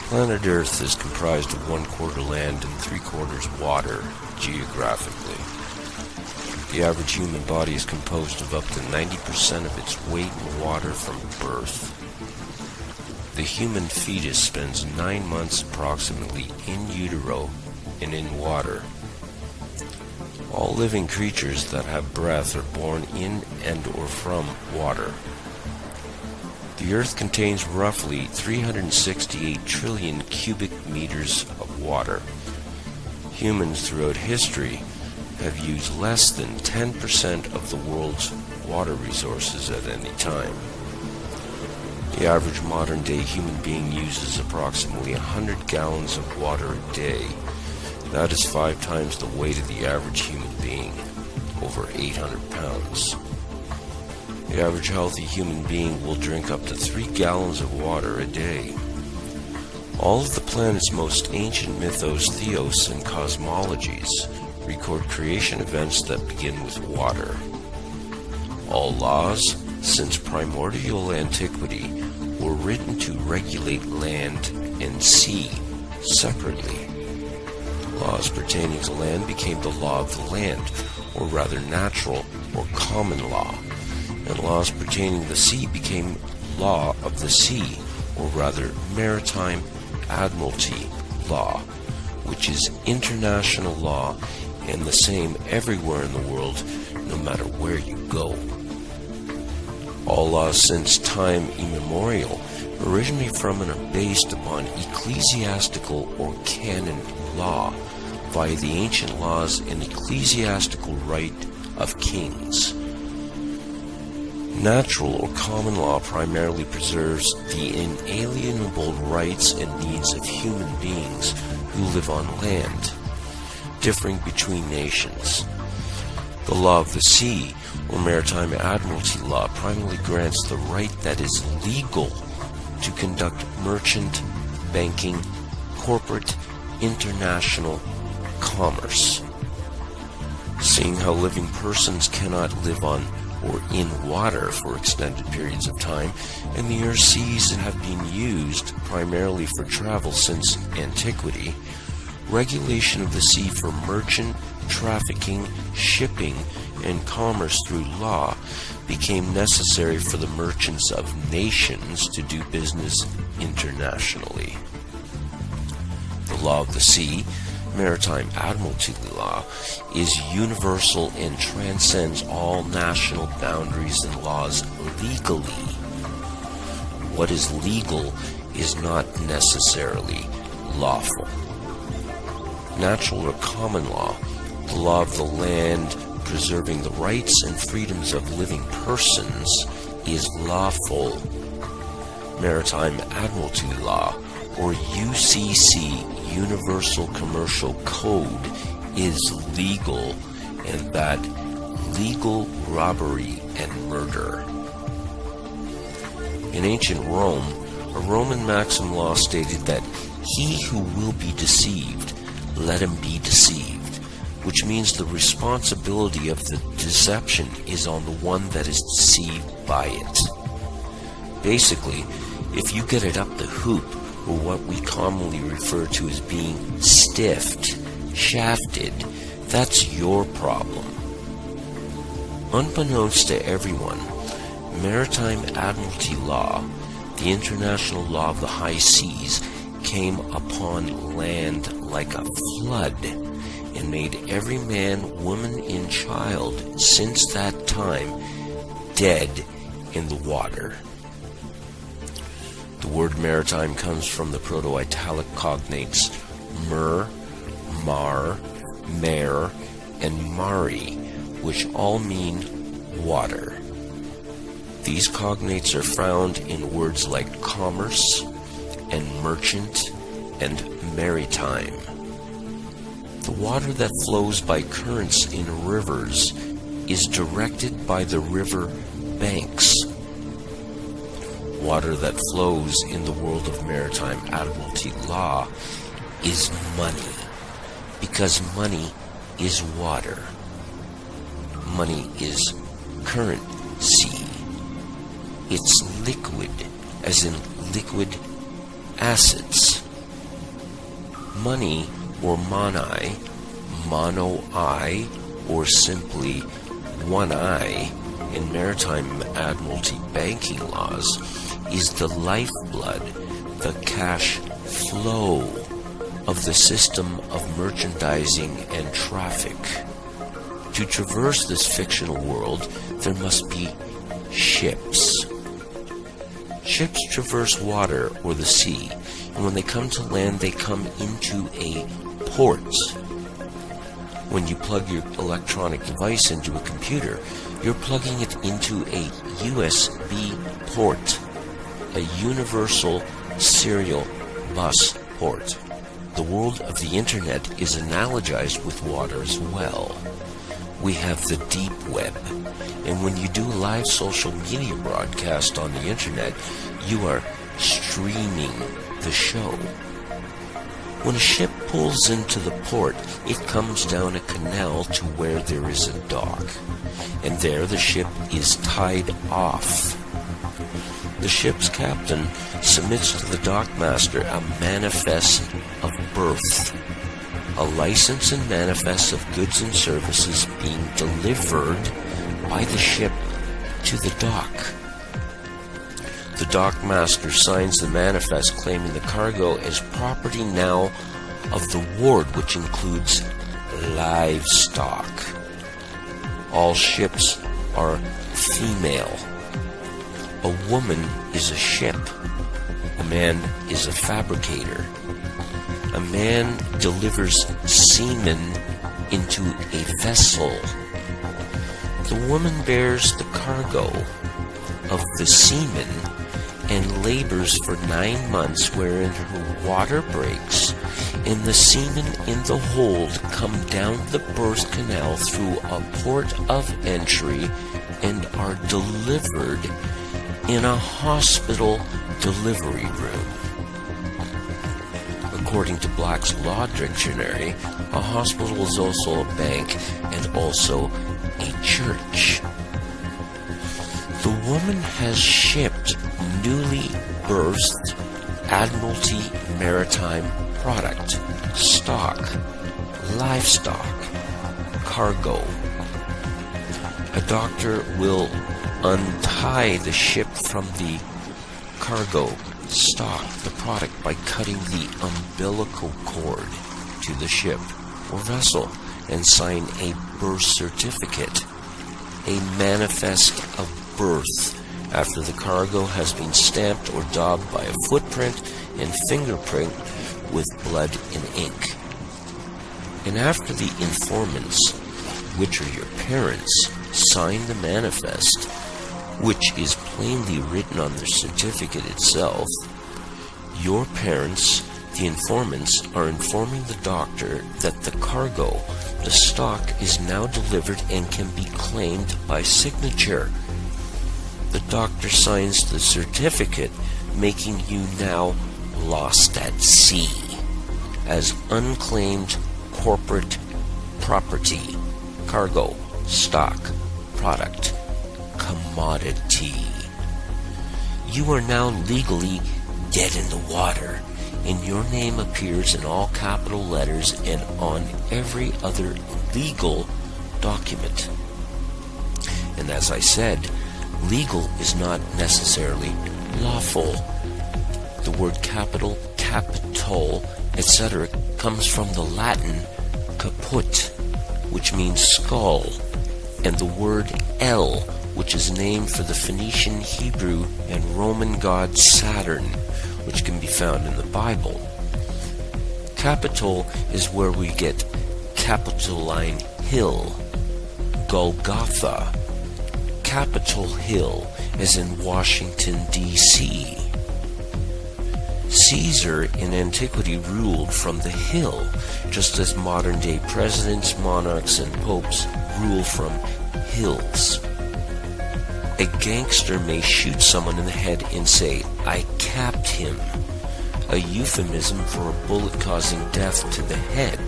Planet Earth is comprised of 1/4 land and 3/4 water geographically. The average human body is composed of up to 90% of its weight in water from birth. The human fetus spends 9 months approximately in utero and in water. All living creatures that have breath are born in and or from water. The Earth contains roughly 368 trillion cubic meters of water. Humans throughout history have used less than 10% of the world's water resources at any time. The average modern-day human being uses approximately 100 gallons of water a day. That is 5 times the weight of the average human being, over 800 pounds. The average healthy human being will drink up to 3 gallons of water a day. All of the planet's most ancient mythos, theos, and cosmologies record creation events that begin with water. All laws, since primordial antiquity, were written to regulate land and sea separately. Laws pertaining to land became the law of the land, or rather natural or common law, and laws pertaining to the sea became law of the sea, or rather maritime admiralty law, which is international law and the same everywhere in the world, no matter where you go. All laws since time immemorial originate from and are based upon ecclesiastical or canon law via the ancient laws and ecclesiastical right of kings. Natural or common law primarily preserves the inalienable rights and needs of human beings who live on land, differing between nations. The law of the sea, or maritime admiralty law, primarily grants the right that is legal to conduct merchant, banking, corporate, international commerce. Seeing how living persons cannot live on or in water for extended periods of time, and the Earth's seas have been used primarily for travel since antiquity, regulation of the sea for merchant, trafficking, shipping, and commerce through law became necessary for the merchants of nations to do business internationally. The law of the sea, maritime admiralty law, is universal and transcends all national boundaries and laws legally. What is legal is not necessarily lawful. Natural or common law, the law of the land preserving the rights and freedoms of living persons, is lawful. Maritime admiralty law, or UCC, Universal Commercial Code, is legal, and that legal robbery and murder. In ancient Rome, a Roman maxim law stated that he who will be deceived, let him be deceived, which means the responsibility of the deception is on the one that is deceived by it. Basically, if you get it up the hoop, or what we commonly refer to as being stiffed, shafted, that's your problem. Unbeknownst to everyone, maritime admiralty law, the international law of the high seas, came upon land like a flood and made every man, woman, and child since that time dead in the water. The word maritime comes from the Proto-Italic cognates mer, mar, mare, and mari, which all mean water. These cognates are found in words like commerce and merchant and maritime. The water that flows by currents in rivers is directed by the river banks. Water that flows in the world of maritime admiralty law is money, because money is water. Money is currency. It's liquid, as in liquid assets. Money, or monai, mono-I, or simply one eye in maritime admiralty banking laws, is the lifeblood, the cash flow of the system of merchandising and traffic. To traverse this fictional world, there must be ships. Ships traverse water or the sea, and when they come to land, they come into a port. When you plug your electronic device into a computer, you're plugging it into a USB port, a universal serial bus port. The world of the internet is analogized with water as well. We have the deep web, and when you do a live social media broadcast on the internet, you are streaming the show. When a ship pulls into the port, it comes down a canal to where there is a dock, and there the ship is tied off. The ship's captain submits to the dockmaster a manifest of birth, a license and manifest of goods and services being delivered by the ship to the dock. The dockmaster signs the manifest claiming the cargo as property now of the ward, which includes livestock. All ships are female. A woman is a ship. A man is a fabricator. A man delivers semen into a vessel. The woman bears the cargo of the semen and labors for 9 months, wherein her water breaks, and the semen in the hold come down the birth canal through a port of entry and are delivered in a hospital delivery room. According to Black's Law Dictionary, a hospital is also a bank and also a church. The woman has shipped newly birthed admiralty maritime product, stock, livestock, cargo. A doctor will untie the ship from the cargo, stock, the product, by cutting the umbilical cord to the ship or vessel and sign a birth certificate, a manifest of birth, after the cargo has been stamped or daubed by a footprint and fingerprint with blood and ink. And after the informants, which are your parents, sign the manifest, which is plainly written on the certificate itself, your parents, the informants, are informing the doctor that the cargo, the stock, is now delivered and can be claimed by signature. The doctor signs the certificate, making you now lost at sea as unclaimed corporate property, cargo, stock, product, commodity. You are now legally dead in the water, and your name appears in all capital letters and on every other legal document. And as I said, legal is not necessarily lawful. The word capital, capital, etc. comes from the Latin caput, which means skull, and the word El, which is named for the Phoenician, Hebrew, and Roman god Saturn, which can be found in the Bible. Capitol is where we get Capitoline Hill, Golgotha, Capitol Hill, as in Washington, D.C. Caesar in antiquity ruled from the hill, just as modern-day presidents, monarchs, and popes rule from hills. A gangster may shoot someone in the head and say, "I capped him," a euphemism for a bullet causing death to the head.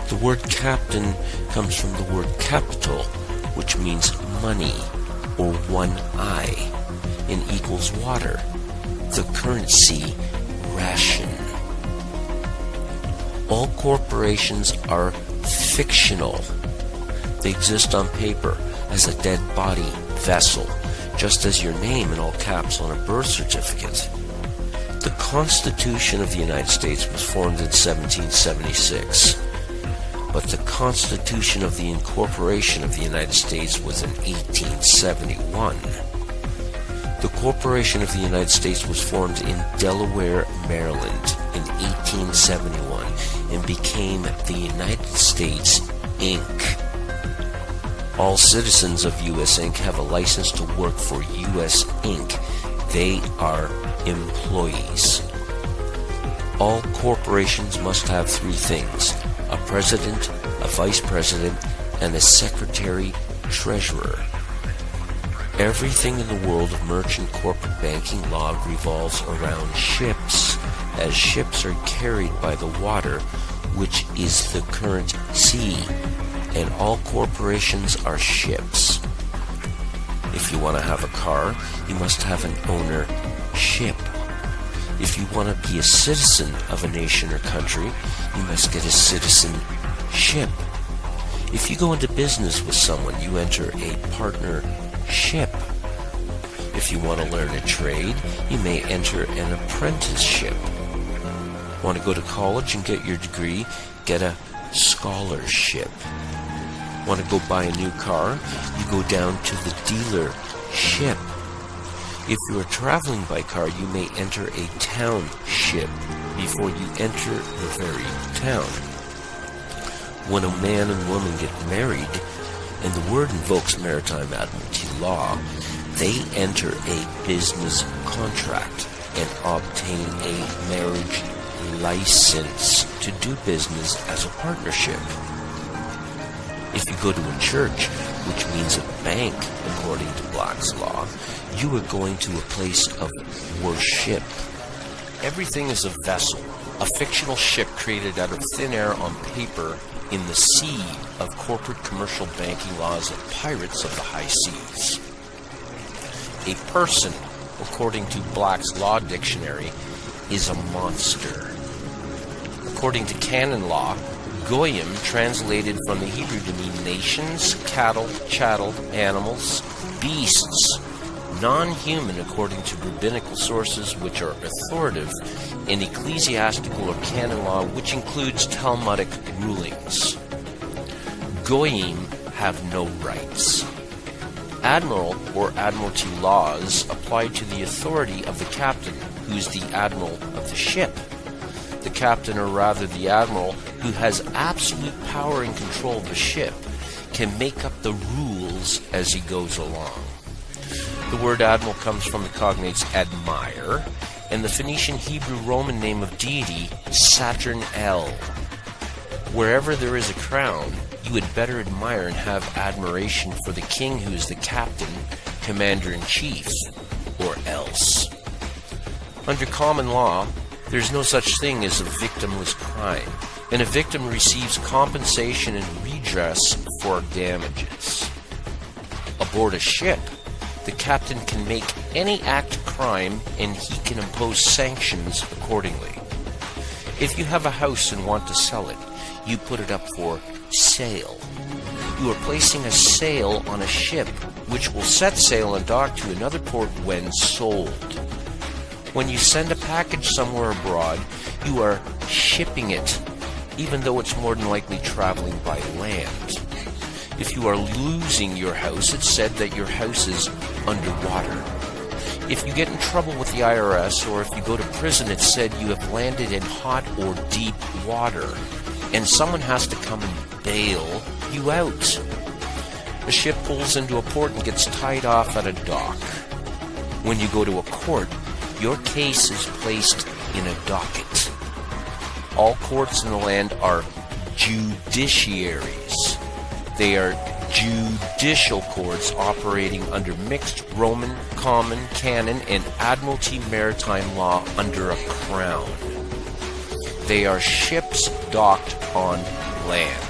The word captain comes from the word capital, which means money, or one eye, and equals water, the currency ration. All corporations are fictional. They exist on paper as a dead body vessel, just as your name in all caps on a birth certificate. The Constitution of the United States was formed in 1776, but the Constitution of the Incorporation of the United States was in 1871. The Corporation of the United States was formed in Delaware, Maryland in 1871 and became the United States, Inc. All citizens of U.S. Inc. have a license to work for U.S. Inc. They are employees. All corporations must have three things: a president, a vice president, and a secretary-treasurer. Everything in the world of merchant corporate banking law revolves around ships, as ships are carried by the water, which is the current sea, and all corporations are ships. If you want to have a car, you must have an ownership. If you want to be a citizen of a nation or country, you must get a citizenship. If you go into business with someone, you enter a partnership. If you want to learn a trade, you may enter an apprenticeship. Want to go to college and get your degree? Get a scholarship. Want to go buy a new car? You go down to the dealership. If you are traveling by car, you may enter a township before you enter the very town. When a man and woman get married, and the word invokes maritime admiralty law, they enter a business contract and obtain a marriage license to do business as a partnership. If you go to a church, which means a bank according to Black's law, you are going to a place of worship. Everything is a vessel, a fictional ship created out of thin air on paper in the sea of corporate commercial banking laws of pirates of the high seas. A person, according to Black's Law Dictionary, is a monster. According to canon law, Goyim, translated from the Hebrew to mean nations, cattle, chattel, animals, beasts, non-human according to rabbinical sources which are authoritative in ecclesiastical or canon law, which includes Talmudic rulings. Goyim have no rights. Admiral or admiralty laws apply to the authority of the captain, who is the admiral of the ship. The captain, or rather the admiral, who has absolute power and control of the ship, can make up the rules as he goes along. The word admiral comes from the cognates admire, and the Phoenician Hebrew Roman name of deity, Saturn El. Wherever there is a crown, you had better admire and have admiration for the king who is the captain, commander-in-chief, or else. Under common law, there is no such thing as a victimless crime, and a victim receives compensation and redress for damages. Aboard a ship, the captain can make any act a crime and he can impose sanctions accordingly. If you have a house and want to sell it, you put it up for sale. You are placing a sale on a ship which will set sail and dock to another port when sold. When you send a package somewhere abroad, you are shipping it, even though it's more than likely traveling by land. If you are losing your house, it's said that your house is underwater. If you get in trouble with the IRS, or if you go to prison, it's said you have landed in hot or deep water, and someone has to come and bail you out. A ship pulls into a port and gets tied off at a dock. When you go to a court, your case is placed in a docket. All courts in the land are judiciaries. They are judicial courts operating under mixed Roman, common, canon, and admiralty maritime law under a crown. They are ships docked on land.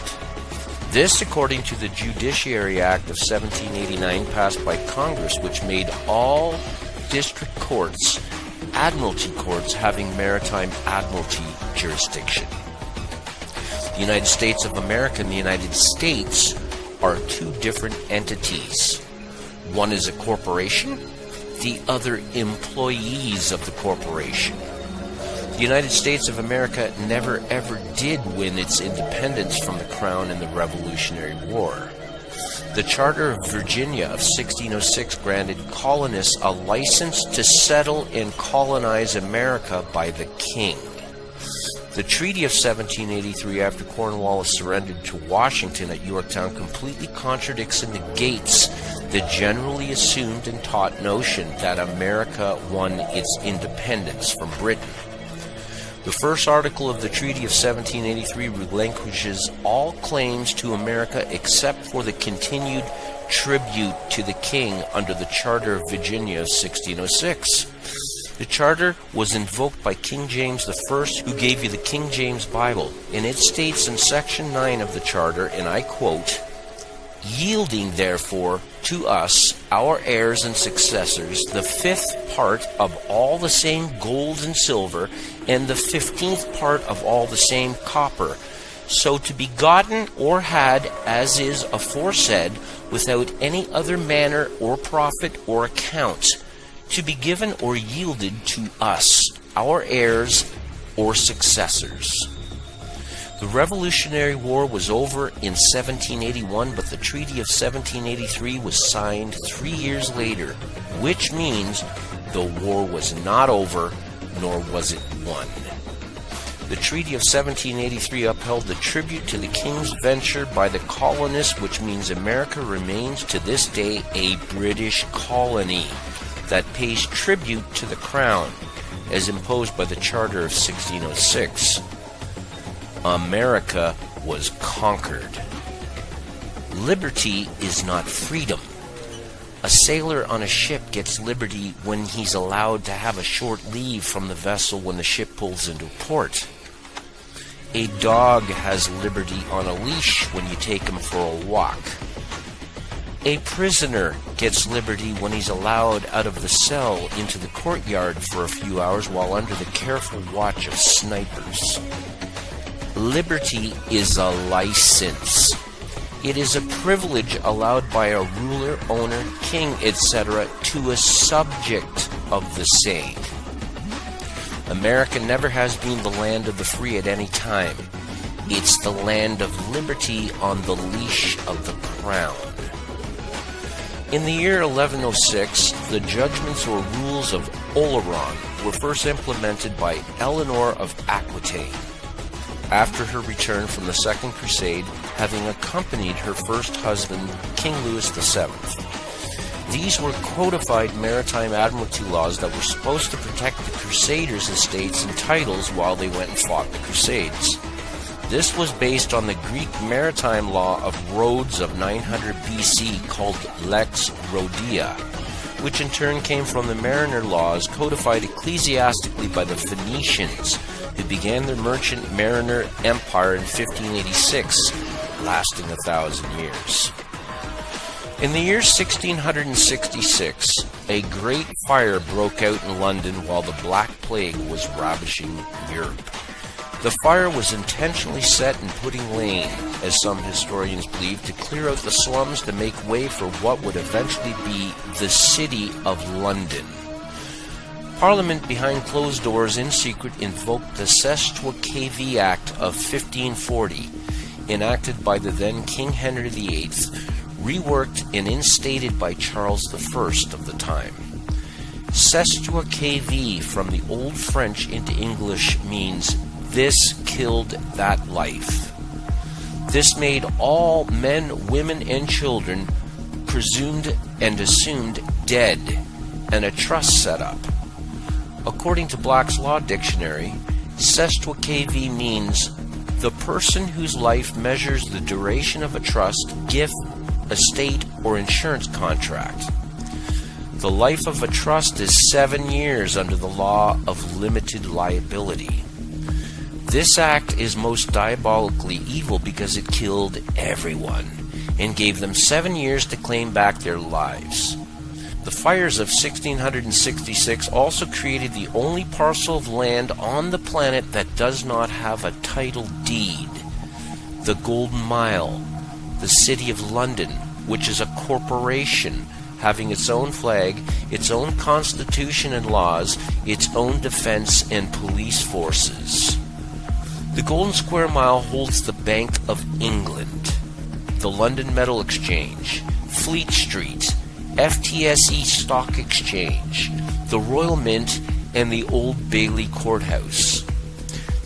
This, according to the Judiciary Act of 1789 passed by Congress, which made all district courts admiralty courts having maritime admiralty jurisdiction. The United States of America and the United States are two different entities. One is a corporation, the other employees of the corporation. The United States of America never ever did win its independence from the Crown in the Revolutionary War. The Charter of Virginia of 1606 granted colonists a license to settle and colonize America by the King. The Treaty of 1783, after Cornwallis surrendered to Washington at Yorktown, completely contradicts and negates the generally assumed and taught notion that America won its independence from Britain. The first article of the Treaty of 1783 relinquishes all claims to America except for the continued tribute to the King under the Charter of Virginia of 1606. The charter was invoked by King James I, who gave you the King James Bible, and it states in Section 9 of the charter, and I quote, "Yielding therefore to us, our heirs and successors, the 5th part of all the same gold and silver, and the 15th part of all the same copper, so to be gotten or had, as is aforesaid, without any other manner or profit or account, to be given or yielded to us, our heirs or successors." The Revolutionary War was over in 1781, but the Treaty of 1783 was signed 3 years later, which means the war was not over, nor was it won. The Treaty of 1783 upheld the tribute to the King's venture by the colonists, which means America remains to this day a British colony that pays tribute to the Crown, as imposed by the Charter of 1606. America was conquered. Liberty is not freedom. A sailor on a ship gets liberty when he's allowed to have a short leave from the vessel when the ship pulls into port. A dog has liberty on a leash when you take him for a walk. A prisoner gets liberty when he's allowed out of the cell into the courtyard for a few hours while under the careful watch of snipers. Liberty is a license. It is a privilege allowed by a ruler, owner, king, etc. to a subject of the same. America never has been the land of the free at any time. It's the land of liberty on the leash of the Crown. In the year 1106, the judgments or rules of Oleron were first implemented by Eleanor of Aquitaine, after her return from the Second Crusade, having accompanied her first husband, King Louis VII. These were codified maritime admiralty laws that were supposed to protect the Crusaders' estates and titles while they went and fought the Crusades. This was based on the Greek maritime law of Rhodes of 900 BC called Lex Rhodia, which in turn came from the mariner laws codified ecclesiastically by the Phoenicians, who began their merchant mariner empire in 1586, lasting 1,000 years. In the year 1666, a great fire broke out in London while the Black Plague was ravaging Europe. The fire was intentionally set in Pudding Lane, as some historians believe, to clear out the slums to make way for what would eventually be the City of London. Parliament, behind closed doors in secret, invoked the Sesquiquavie Act of 1540, enacted by the then King Henry VIII, reworked and instated by Charles I of the time. Sesquiquavie, from the Old French into English, means "this killed that life." This made all men, women, and children presumed and assumed dead, and a trust set up. According to Black's Law Dictionary, Sesquiquavie means the person whose life measures the duration of a trust, gift, estate, or insurance contract. The life of a trust is 7 years under the law of limited liability. This act is most diabolically evil because it killed everyone and gave them 7 years to claim back their lives. The fires of 1666 also created the only parcel of land on the planet that does not have a title deed. the Golden Mile, the City of London, which is a corporation having its own flag, its own constitution and laws, its own defense and police forces. The Golden Square Mile holds the Bank of England, the London Metal Exchange, Fleet Street, FTSE Stock Exchange, the Royal Mint, and the Old Bailey Courthouse.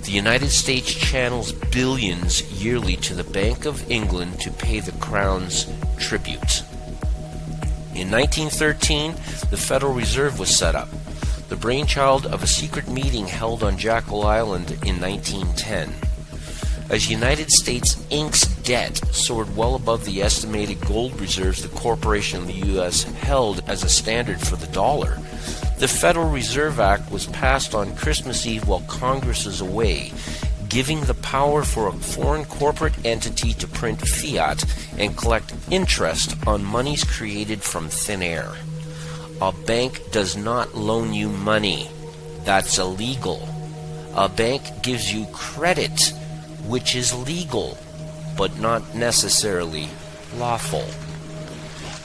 The United States channels billions yearly to the Bank of England to pay the Crown's tribute. In 1913, the Federal Reserve was set up, the brainchild of a secret meeting held on Jekyll Island in 1910. As United States Inc.'s debt soared well above the estimated gold reserves the corporation of the U.S. held as a standard for the dollar, the Federal Reserve Act was passed on Christmas Eve while Congress is away, giving the power for a foreign corporate entity to print fiat and collect interest on monies created from thin air. A bank does not loan you money. That's illegal. A bank gives you credit, which is legal, but not necessarily lawful.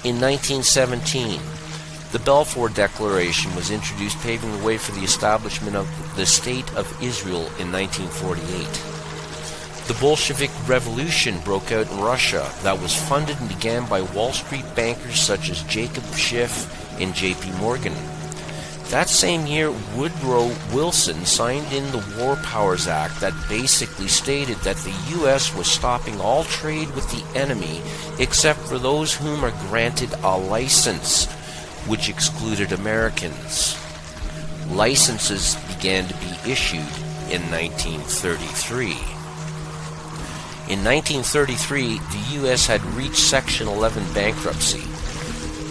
In 1917, the Balfour Declaration was introduced, paving the way for the establishment of the State of Israel in 1948. The Bolshevik Revolution broke out in Russia that was funded and began by Wall Street bankers such as Jacob Schiff and J.P. Morgan. That same year, Woodrow Wilson signed in the War Powers Act that basically stated that the U.S. was stopping all trade with the enemy except for those whom are granted a license, which excluded Americans. Licenses began to be issued in 1933. In 1933, the U.S. had reached Section 11 bankruptcy.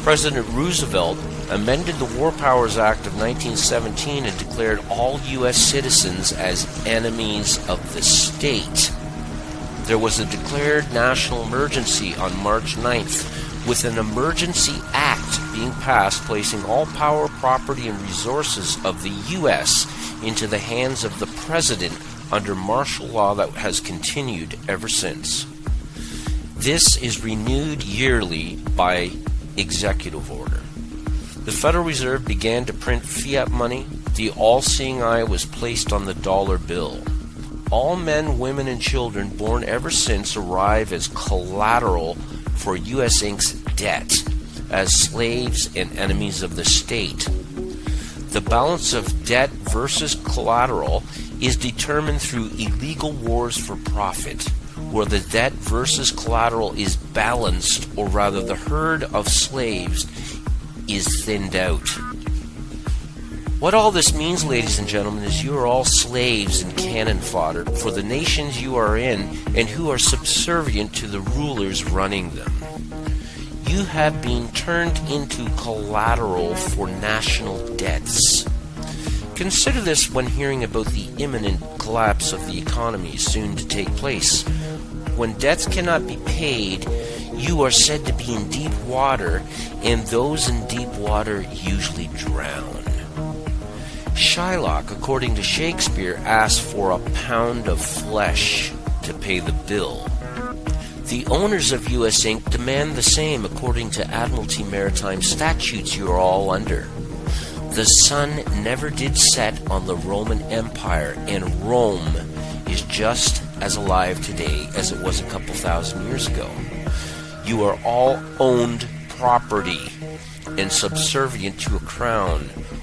President Roosevelt amended the War Powers Act of 1917 and declared all U.S. citizens as enemies of the state. There was a declared national emergency on March 9th, with an emergency act being passed placing all power, property, and resources of the U.S. into the hands of the President under martial law that has continued ever since. This is renewed yearly by executive order. The Federal Reserve began to print fiat money. The all-seeing eye was placed on the dollar bill. All men, women, and children born ever since arrive as collateral for U.S. Inc.'s debt, as slaves and enemies of the state. The balance of debt versus collateral is determined through illegal wars for profit, where the debt versus collateral is balanced, or rather the herd of slaves is thinned out. What all this means, ladies and gentlemen, is you are all slaves and cannon fodder for the nations you are in and who are subservient to the rulers running them. You have been turned into collateral for national debts. Consider this when hearing about the imminent collapse of the economy soon to take place. When debts cannot be paid, you are said to be in deep water, and those in deep water usually drown. Shylock, according to Shakespeare, asked for a pound of flesh to pay the bill. The owners of U.S. Inc. demand the same according to Admiralty maritime statutes you are all under. The sun never did set on the Roman Empire, and Rome is just as alive today as it was a couple thousand years ago. You are all owned property and subservient to a crown,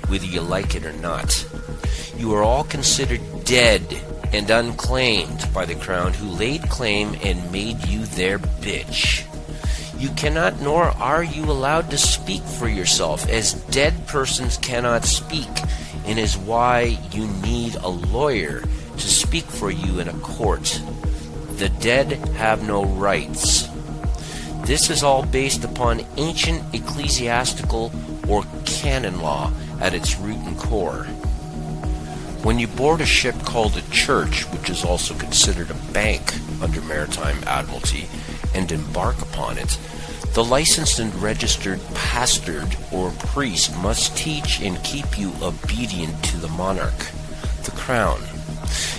whether you like it or not. You are all considered dead and unclaimed by the crown, who laid claim and made you their bitch. You cannot, nor are you allowed to speak for yourself, as dead persons cannot speak, and is why you need a lawyer to speak for you in a court. The dead have no rights. This is all based upon ancient ecclesiastical or canon law at its root and core. When you board a ship called a church, which is also considered a bank under maritime admiralty, and embark upon it, the licensed and registered pastor or priest must teach and keep you obedient to the monarch, the crown.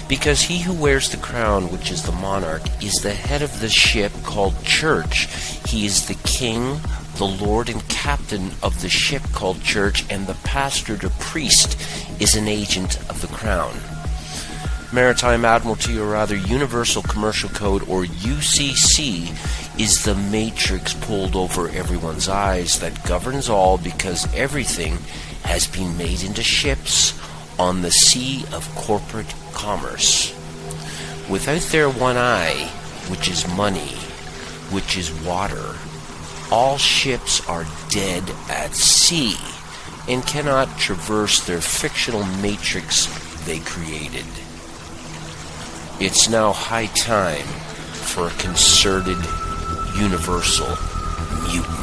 because he who wears the crown, which is the monarch, is the head of the ship called church. He is the king, the lord and captain of the ship called church, and the pastor or priest is an agent of the crown. Maritime admiralty, or rather Universal Commercial Code, or UCC, is the matrix pulled over everyone's eyes that governs all, because everything has been made into ships on the sea of corporate commerce. Without their one eye, which is money, which is water, all ships are dead at sea and cannot traverse their fictional matrix they created. It's now high time for a concerted universal mutiny.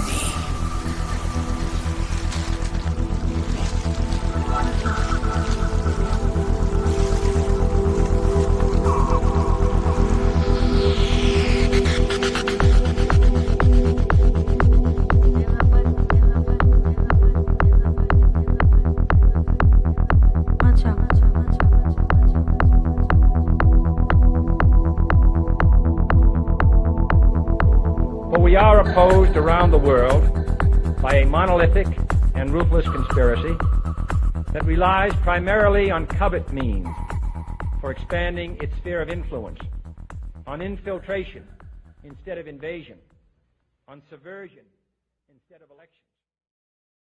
We are opposed around the world by a monolithic and ruthless conspiracy that relies primarily on covert means for expanding its sphere of influence, on infiltration instead of invasion, on subversion instead of election.